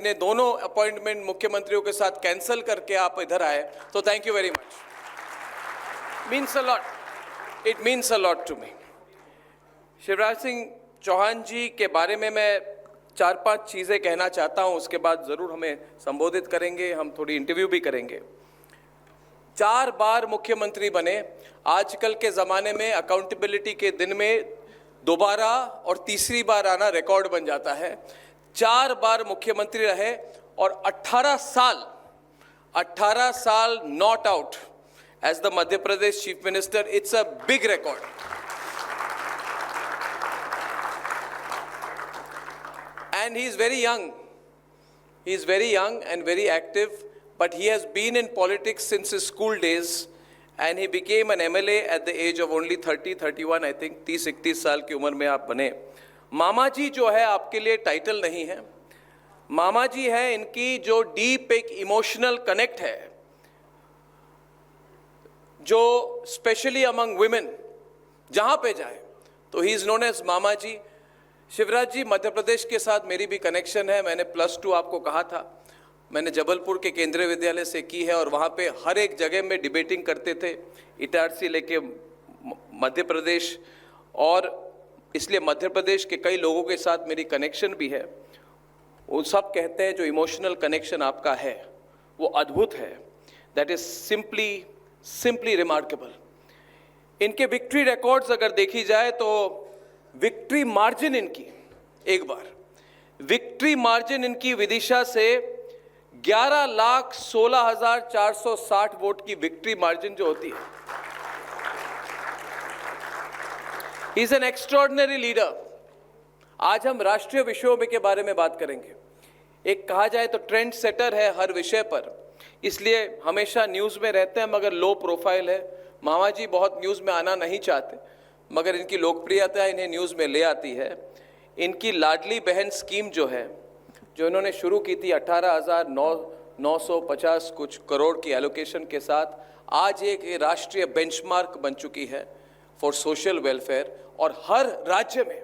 ने दोनों अपॉइंटमेंट मुख्यमंत्रियों के साथ कैंसिल करके आप इधर आए, तो thank you very much. Means a lot, it means a lot to me. Shivraj Singh Chouhan ji के बारे में मैं 4-5 चीज़ें कहना चाहता हूं, उसके बाद ज़रूर हमें संबोधित करेंगे, हम थोड़ी इंटरव्यू भी करेंगे। 4 बार मुख्यमंत्री बने। आजकल के ज़माने में अकाउंटेबिलिटी के दिन में दोबारा और तीसरी बार आना रिकॉर्ड बन जाता है। 4 बार मुख्यमंत्री रहे और 18 साल not out as the Madhya Pradesh chief minister. It's a big record. And he is very young. He is very young and very active, but he has been in politics since his school days, and he became an MLA at the age of only 31, I think 30-31 साल की उम्र में आप बने। मामा जी जो है आपके लिए टाइटल नहीं है, मामा जी है इनकी जो डीप एक इमोशनल कनेक्ट है, जो स्पेशली अमंग वुमेन जहाँ पे जाए तो ही इज़ नोन एज मामा जी। शिवराज जी, मध्य प्रदेश के साथ मेरी भी कनेक्शन है। मैंने +2 आपको कहा था, मैंने जबलपुर के केंद्रीय विद्यालय से की है और वहाँ पे हर एक जगह में डिबेटिंग करते थे, इटारसी लेके मध्य प्रदेश, और इसलिए मध्य प्रदेश के कई लोगों के साथ मेरी कनेक्शन भी है। वो सब कहते हैं जो इमोशनल कनेक्शन आपका है वो अद्भुत है। That is simply remarkable. इनके विक्ट्री रिकॉर्ड्स अगर देखी जाए तो विक्ट्री मार्जिन इनकी, एक बार विक्ट्री मार्जिन इनकी विदिशा से 11,16,460 वोट की विक्ट्री मार्जिन जो होती है। He is an extraordinary leader. आज हम राष्ट्रीय विषयों के बारे में बात करेंगे। एक कहा जाए तो ट्रेंड सेटर है हर विषय पर, इसलिए हमेशा न्यूज़ में रहते हैं मगर लो प्रोफाइल है। मामा जी बहुत न्यूज़ में आना नहीं चाहते, मगर इनकी लोकप्रियता इन्हें न्यूज़ में ले आती है। इनकी लाडली बहन स्कीम जो है, जो इन्होंने शुरू की थी 18,950 कुछ करोड़ की एलोकेशन के साथ, आज एक राष्ट्रीय बेंचमार्क बन चुकी है फॉर सोशल वेलफेयर, और हर राज्य में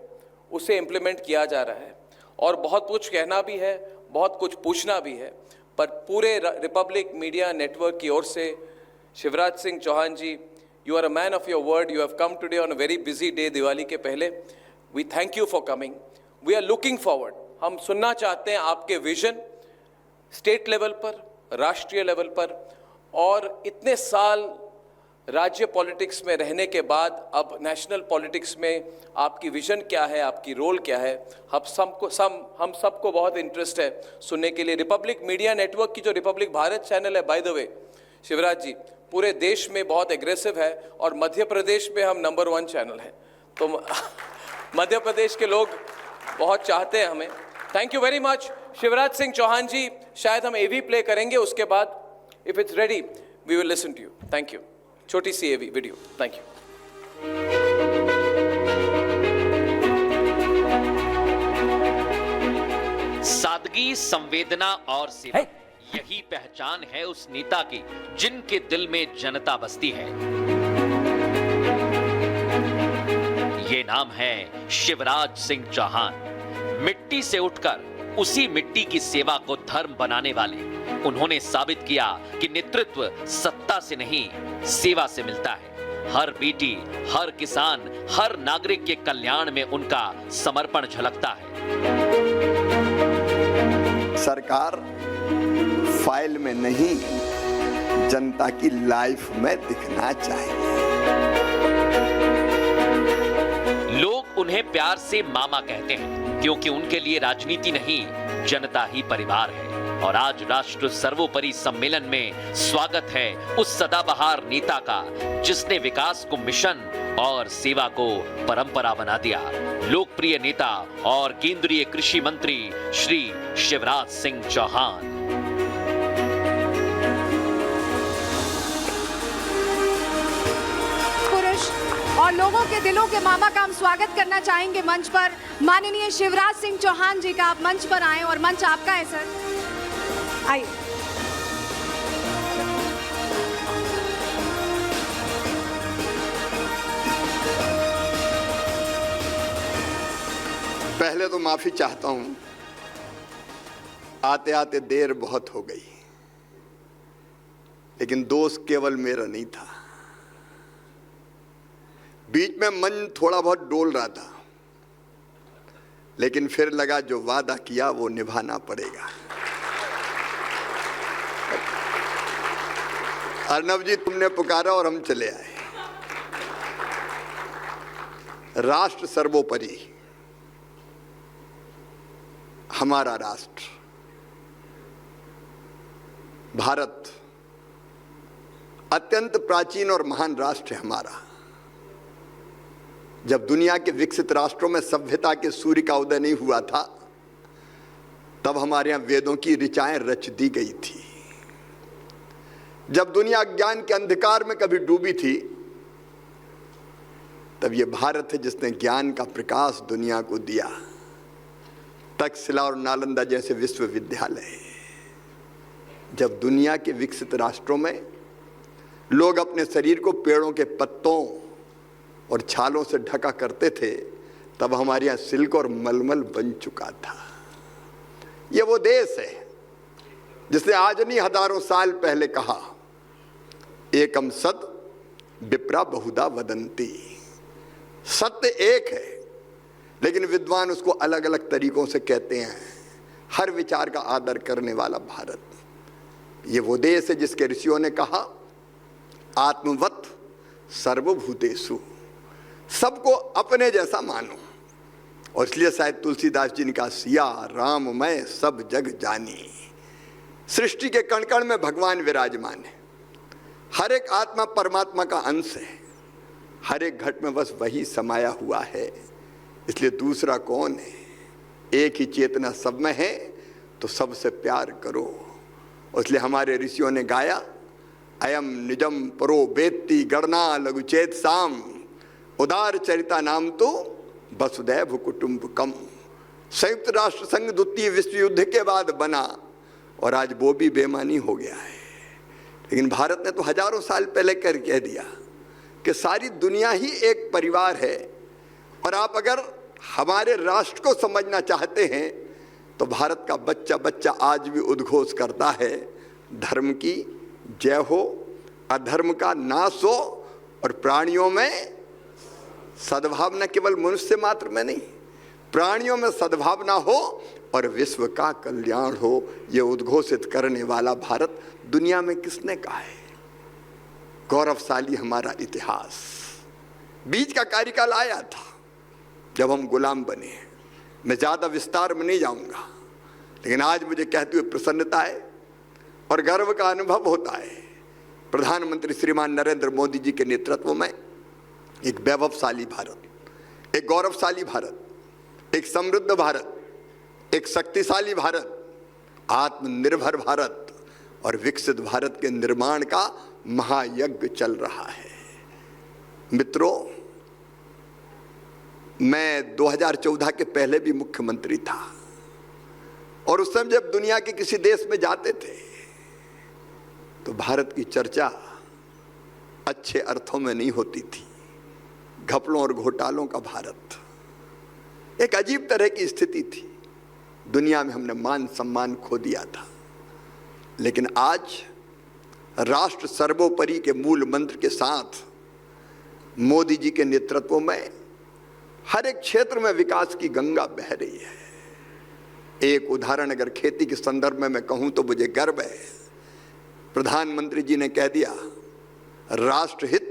उसे इम्प्लीमेंट किया जा रहा है। और बहुत कुछ कहना भी है, बहुत कुछ पूछना भी है, पर पूरे रिपब्लिक मीडिया नेटवर्क की ओर से शिवराज सिंह चौहान जी, you are a man of your word. You have come today on a very busy day, Diwali के पहले। We thank you for coming. We are looking forward. हम सुनना चाहते हैं आपके विजन स्टेट लेवल पर, राष्ट्रीय लेवल पर, और इतने साल राज्य पॉलिटिक्स में रहने के बाद अब नेशनल पॉलिटिक्स में आपकी विजन क्या है, आपकी रोल क्या है। हम सबको बहुत इंटरेस्ट है सुनने के लिए। रिपब्लिक मीडिया नेटवर्क की जो रिपब्लिक भारत चैनल है, by the way Shivraj ji, पूरे देश में बहुत एग्रेसिव है, और मध्य प्रदेश में हम नंबर 1 चैनल है, तो मध्य प्रदेश के लोग बहुत चाहते हैं हमें। Thank you very much Shivraj Singh Chouhan ji. शायद हम एवी प्ले करेंगे, उसके बाद if it's ready we will listen to you. Thank you. छोटी सी एवी वीडियो। Thank you. सादगी, संवेदना और सेवा, यही पहचान है उस नेता की जिनके दिल में जनता बसती है। ये नाम है शिवराज सिंह चौहान। मिट्टी से उठकर उसी मिट्टी की सेवा को धर्म बनाने वाले उन्होंने साबित किया कि नेतृत्व सत्ता से नहीं, सेवा से मिलता है। हर बेटी, हर किसान, हर नागरिक के कल्याण में उनका समर्पण झलकता है। सरकार फाइल में नहीं, जनता की लाइफ में दिखना चाहिए। लोग उन्हें प्यार से मामा कहते हैं क्योंकि उनके लिए राजनीति नहीं, जनता ही परिवार है। और आज राष्ट्र सर्वोपरि सम्मेलन में स्वागत है उस सदाबहार नेता का जिसने विकास को मिशन और सेवा को परंपरा बना दिया। लोकप्रिय नेता और केंद्रीय कृषि मंत्री श्री शिवराज सिंह चौहान। और लोगों के दिलों के मामा का हम स्वागत करना चाहेंगे मंच पर माननीय शिवराज सिंह चौहान जी का। आप मंच पर आए और मंच आपका है सर, आइए। पहले तो माफी चाहता हूं आते आते देर बहुत हो गई, लेकिन दोष केवल मेरा नहीं था। बीच में मन थोड़ा बहुत डोल रहा था, लेकिन फिर लगा जो वादा किया वो निभाना पड़ेगा। अर्नब जी, तुमने पुकारा और हम चले आए। राष्ट्र सर्वोपरि, हमारा राष्ट्र भारत अत्यंत प्राचीन और महान राष्ट्र है हमारा। जब दुनिया के विकसित राष्ट्रों में सभ्यता के सूर्य का उदय नहीं हुआ था, तब हमारे यहां वेदों की ऋचाएं रच दी गई थी। जब दुनिया ज्ञान के अंधकार में कभी डूबी थी, तब यह भारत है जिसने ज्ञान का प्रकाश दुनिया को दिया। तक्षशिला और नालंदा जैसे विश्वविद्यालय। जब दुनिया के विकसित राष्ट्रों में लोग अपने शरीर को पेड़ों के पत्तों और छालों से ढका करते थे, तब हमारे यहाँ सिल्क और मलमल बन चुका था। ये वो देश है जिसने आज नहीं हजारों साल पहले कहा, एकम सद विप्रा बहुधा वदंती। सत्य एक है, लेकिन विद्वान उसको अलग अलग तरीकों से कहते हैं। हर विचार का आदर करने वाला भारत ये वो देश है जिसके ऋषियों ने कहा, आत्मवत सर्वभूतेषु, सबको अपने जैसा मानो। और इसलिए शायद तुलसीदास जी ने कहा, सिया राम मैं सब जग जानी। सृष्टि के कण कण में भगवान विराजमान है। हर एक आत्मा परमात्मा का अंश है। हर एक घट में बस वही समाया हुआ है। इसलिए दूसरा कौन है? एक ही चेतना सब में है, तो सबसे प्यार करो। इसलिए हमारे ऋषियों ने गाया, अयम निजम परो वेत्ति गणना लघुचेत साम, उदार चरिता नाम तो वसुदैव कुटुंबकम। संयुक्त राष्ट्र संघ द्वितीय विश्व युद्ध के बाद बना, और आज वो भी बेमानी हो गया है। लेकिन भारत ने तो हजारों साल पहले कर कह दिया कि सारी दुनिया ही एक परिवार है। और आप अगर हमारे राष्ट्र को समझना चाहते हैं, तो भारत का बच्चा बच्चा आज भी उद्घोष करता है, धर्म की जय हो, अधर्म का नाश हो, और प्राणियों में सद्भावना। केवल मनुष्य मात्र में नहीं, प्राणियों में सद्भावना हो और विश्व का कल्याण हो। यह उद्घोषित करने वाला भारत दुनिया में किसने कहा है? गौरवशाली हमारा इतिहास। बीच का कार्यकाल आया था जब हम गुलाम बने। मैं ज्यादा विस्तार में नहीं जाऊंगा, लेकिन आज मुझे कहते हुए प्रसन्नता है और गर्व का अनुभव होता है। प्रधानमंत्री श्रीमान नरेंद्र मोदी जी के नेतृत्व में एक वैभवशाली भारत, एक गौरवशाली भारत, एक समृद्ध भारत, एक शक्तिशाली भारत, आत्मनिर्भर भारत और विकसित भारत के निर्माण का महायज्ञ चल रहा है। मित्रों, मैं 2014 के पहले भी मुख्यमंत्री था, और उस समय जब दुनिया के किसी देश में जाते थे तो भारत की चर्चा अच्छे अर्थों में नहीं होती थी। घपलों और घोटालों का भारत, एक अजीब तरह की स्थिति थी। दुनिया में हमने मान सम्मान खो दिया था। लेकिन आज राष्ट्र सर्वोपरि के मूल मंत्र के साथ मोदी जी के नेतृत्व में हर एक क्षेत्र में विकास की गंगा बह रही है। एक उदाहरण अगर खेती के संदर्भ में मैं कहूं तो मुझे गर्व है। प्रधानमंत्री जी ने कह दिया, राष्ट्रहित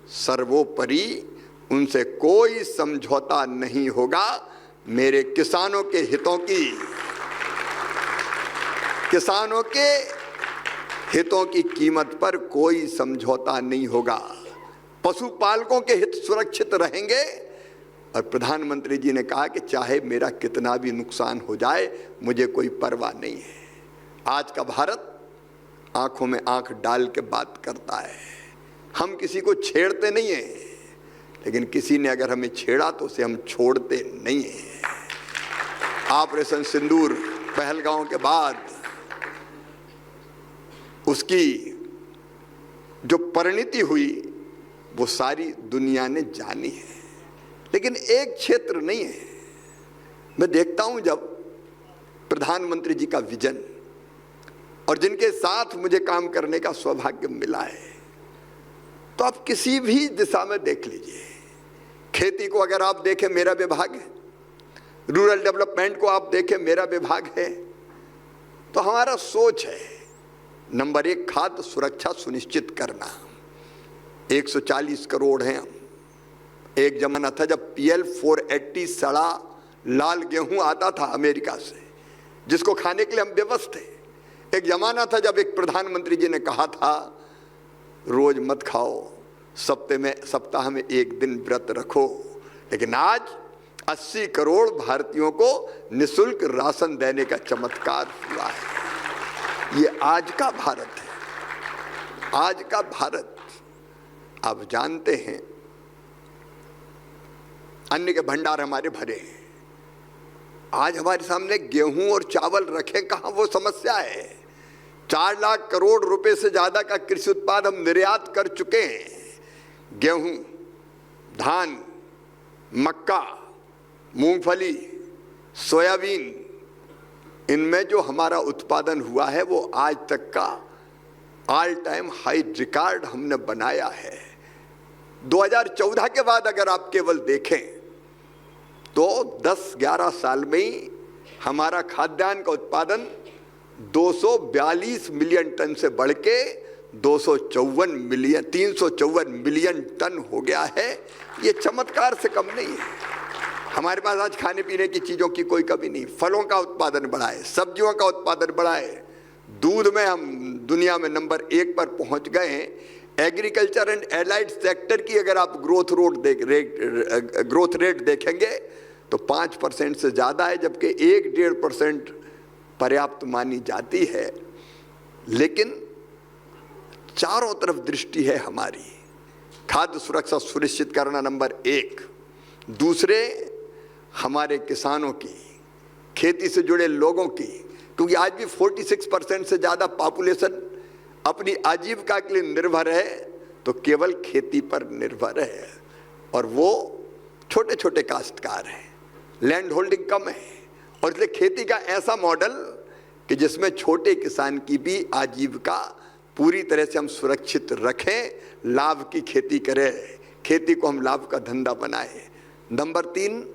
सर्वोपरि, उनसे कोई समझौता नहीं होगा। मेरे किसानों के हितों की कीमत पर कोई समझौता नहीं होगा। पशुपालकों के हित सुरक्षित रहेंगे। और प्रधानमंत्री जी ने कहा कि चाहे मेरा कितना भी नुकसान हो जाए, मुझे कोई परवाह नहीं है। आज का भारत आंखों में आंख डाल के बात करता है। हम किसी को छेड़ते नहीं हैं, लेकिन किसी ने अगर हमें छेड़ा तो उसे हम छोड़ते नहीं हैं। ऑपरेशन सिंदूर पहलगांव के बाद उसकी जो परिणति हुई वो सारी दुनिया ने जानी है। लेकिन एक क्षेत्र नहीं है। मैं देखता हूं जब प्रधानमंत्री जी का विजन और जिनके साथ मुझे काम करने का सौभाग्य मिला है, तो आप किसी भी दिशा में देख लीजिए। खेती को अगर आप देखें, मेरा विभाग है। रूरल डेवलपमेंट को आप देखें, मेरा विभाग है। तो हमारा सोच है नंबर 1 खाद्य सुरक्षा सुनिश्चित करना। 140 करोड़ हैं हम। एक जमाना था जब PL 480 सड़ा लाल गेहूं आता था अमेरिका से, जिसको खाने के लिए हम बेबस थे। एक जमाना था जब एक प्रधानमंत्री जी ने कहा था रोज मत खाओ, सप्ताह में 1 दिन व्रत रखो। लेकिन आज 80 करोड़ भारतीयों को निःशुल्क राशन देने का चमत्कार हुआ है। ये आज का भारत है, आज का भारत। आप जानते हैं अन्न के भंडार हमारे भरे हैं। आज हमारे सामने गेहूं और चावल रखें कहां, वो समस्या है। 4 लाख करोड़ रुपए से ज्यादा का कृषि उत्पाद हम निर्यात कर चुके हैं। गेहूं, धान, मक्का, मूंगफली, सोयाबीन, इनमें जो हमारा उत्पादन हुआ है वो आज तक का ऑल टाइम हाई रिकॉर्ड हमने बनाया है। 2014 के बाद अगर आप केवल देखें तो 10-11 साल में ही हमारा खाद्यान्न का उत्पादन 242 मिलियन टन से बढ़ के 354 मिलियन टन हो गया है। ये चमत्कार से कम नहीं है। हमारे पास आज खाने पीने की चीज़ों की कोई कमी नहीं। फलों का उत्पादन बढ़ाए, सब्जियों का उत्पादन बढ़ाए, दूध में हम दुनिया में नंबर 1 पर पहुंच गए हैं। एग्रीकल्चर एंड एलाइड सेक्टर की अगर आप ग्रोथ रेट देखेंगे तो 5% से ज़्यादा है, जबकि 1-1.5% पर्याप्त मानी जाती है। लेकिन चारों तरफ दृष्टि है हमारी। खाद्य सुरक्षा सुनिश्चित करना नंबर 1। दूसरे, हमारे किसानों की, खेती से जुड़े लोगों की, क्योंकि आज भी 46% से ज़्यादा पॉपुलेशन अपनी आजीविका के लिए निर्भर है, तो केवल खेती पर निर्भर है। और वो छोटे छोटे काश्तकार हैं, लैंड होल्डिंग कम है, और इसलिए खेती का ऐसा मॉडल कि जिसमें छोटे किसान की भी आजीविका पूरी तरह से हम सुरक्षित रखें, लाभ की खेती करें, खेती को हम लाभ का धंधा बनाएं। नंबर 3,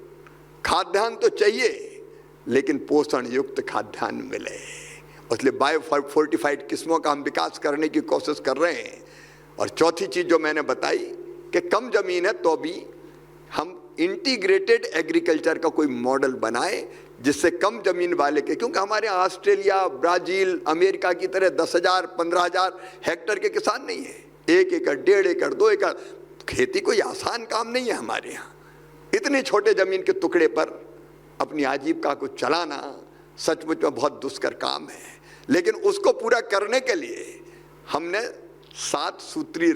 खाद्यान्न तो चाहिए लेकिन पोषण युक्त खाद्यान्न मिले, इसलिए बायो फोर्टिफाइड किस्मों का हम विकास करने की कोशिश कर रहे हैं। और चौथी चीज़ जो मैंने बताई कि कम जमीन है तो भी हम इंटीग्रेटेड एग्रीकल्चर का कोई मॉडल बनाए जिससे कम जमीन वाले के, क्योंकि हमारे यहाँ ऑस्ट्रेलिया, ब्राज़ील, अमेरिका की तरह 10,000, 15,000 हेक्टेयर के किसान नहीं है। 1 एकड़, 1.5 एकड़, 2 एकड़ खेती कोई आसान काम नहीं है हमारे यहाँ। इतने छोटे जमीन के टुकड़े पर अपनी आजीविका को चलाना सचमुच में बहुत दुष्कर काम है। लेकिन उसको पूरा करने के लिए हमने 7 सूत्री